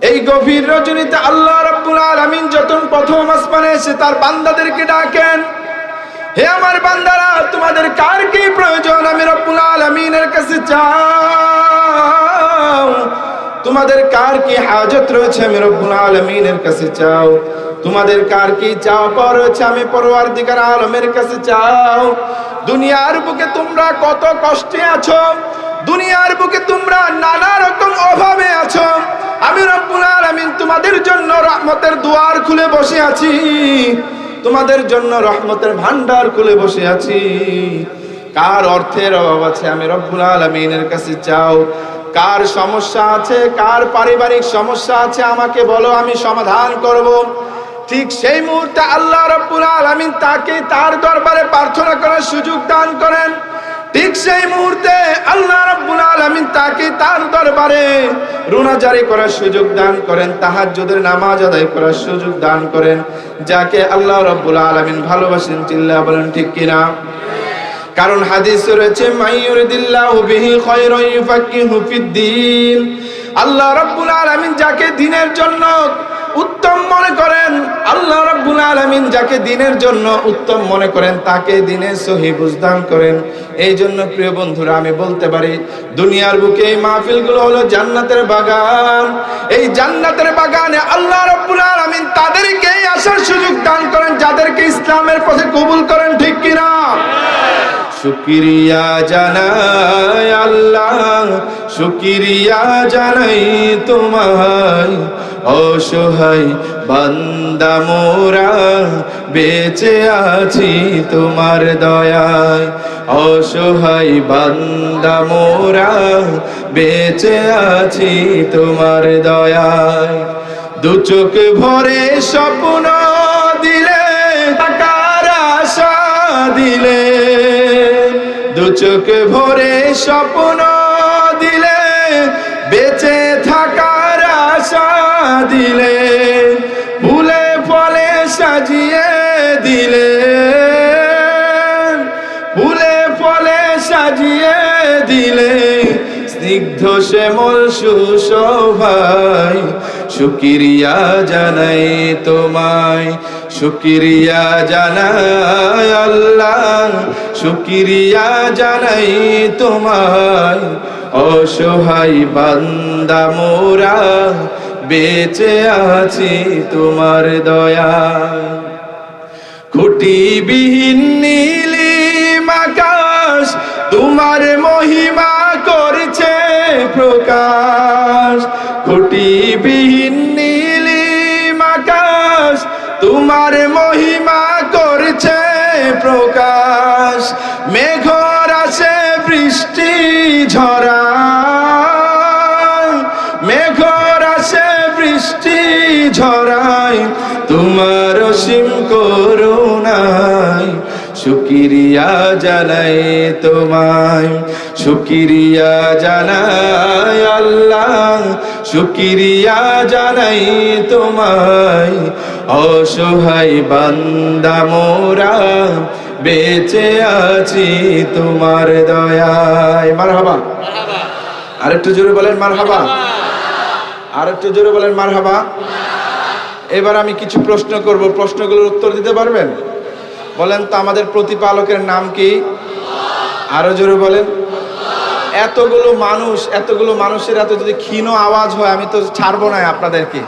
এই গভীর রজনীতে আল্লাহ রাব্বুল আলামিন যখন প্রথম আসমানে এসে তার বান্দাদেরকে ডাকেন, হে আমার বান্দারা, তোমাদের কার কি প্রয়োজন আমি রব্বুল আলামিনের কাছে চাও। তোমাদের কার কি হাজত রয়েছে আমি রব্বুল আলামিনের কাছে চাও। তোমাদের কার কি চাও পাওয়া রয়েছে আমি পরওয়ারদিগার আলমের কাছে চাও। দুনিয়ার বুকে তোমরা কত কষ্টে আছো, দুনিয়ার বুকে তোমরা নানা রকম অভাবে আছো, আমি রব্বুল আলামিন তোমাদের জন্য রহমতের দুয়ার খুলে বসে আছি, তোমাদের জন্য রহমতের ভান্ডার খুলে বসে আছি। কার অর্থের অভাব আছে আমি রব্বুল আলামিনের কাছে চাও। কার সমস্যা আছে, কার পারিবারিক সমস্যা আছে আমাকে বলো, আমি সমাধান করব। ঠিক সেই মুহূর্তে আল্লাহ রাব্বুল আলামিন তাকে তার দরবারে প্রার্থনা করার সুযোগ দান করেন। ঠিক সেই মুহূর্তে আল্লাহ রাব্বুল আলামিন তাকে তার দরবারে রুনাজারি করার সুযোগ দান করেন, তাহাজ্জুদের নামাজ আদায় করার সুযোগ দান করেন। যাকে আল্লাহ রাব্বুল আলামিন ভালোবাসেন, চিল্লায়া বলেন ঠিক কিনা? কারণ হাদিসে রয়েছে মাইয়ুরিদিল্লাহু বিহি খায়রান ইউফাক্কিহু ফিদ্দীন। আল্লাহ রাব্বুল আলামিন যাকে দ্বীনের জন্য উত্তম মনে করেন, আল্লাহ রাব্বুল আলামিন যাকে দ্বীনের জন্য উত্তম মনে করেন তাকে দ্বীনের সহি বুঝদান করেন। এই জন্য প্রিয় বন্ধুরা আমি বলতে পারি, দুনিয়ার বুকে এই মাহফিলগুলো হলো জান্নাতের বাগান। এই জান্নাতের বাগানে আল্লাহ রাব্বুল আলামিন তাদেরকেই আসার সুযোগ দান করেন যাদেরকে ইসলামের পথে কবুল করেন, ঠিক কিনা? শুকরিয়া জানাই আল্লাহ, শুকরিয়া জানাই তোমায়, অসহায় বান্দা মোরা বেঁচে আছি তোমার দয়ায়। অসহায় বান্দা মোরা বেঁচে আছি তোমার দয়ায়। দু চোখ ভরে স্বপ্ন দিলে, টাকার আশা দিলে, দু চোখ ভরে স্বপ্ন দিলে, বেঁচে থাকার আশা দিলে, ফুলে ফলে সাজিয়ে দিলে, ফুলে ফলে সাজিয়ে দিলে, স্নিগ্ধ শ্যামল সুশোভায়। শুকরিয়া জানাই তোমায়, শুকরিয়া জানাই আল্লাহ, শুকরিয়া জানাই তোমায়, অসহায় বান্দা মোরা বেঁচে আছি তোমার দয়ায়। খুঁটিবিহীন নীলিম আকাশ তোমার মহিমা করছে প্রকাশ। খুঁটিবিহীন নীলিম আকাশ তোমার মহিমা করছে প্রকাশ। মেঘর আসে বৃষ্টি ঝরায়, মেঘর আসে বৃষ্টি ঝরায়, তোমার অসীম করুণায়। শুকরিয়া জানাই তোমায়, শুকরিয়া জানাই আল্লাহ, শুকরিয়া জানাই তোমায়, অসহায় বান্দা মোরা বেঁচে আছি তোমার দয়ায়। মারহাবা। আরেকটু জোরে বলেন মারহাবা। আরেকটু জোরে বলেন মারহাবা। এবার আমি কিছু প্রশ্ন করব, প্রশ্নগুলোর উত্তর দিতে পারবেন? বলেন তো আমাদের প্রতিপালকের নাম কি? আরো জোরে বলেন। এতগুলো মানুষ, এতগুলো মানুষের এত যদি ক্ষীণ আওয়াজ হয় আমি তো ছাড়বো না আপনাদেরকে।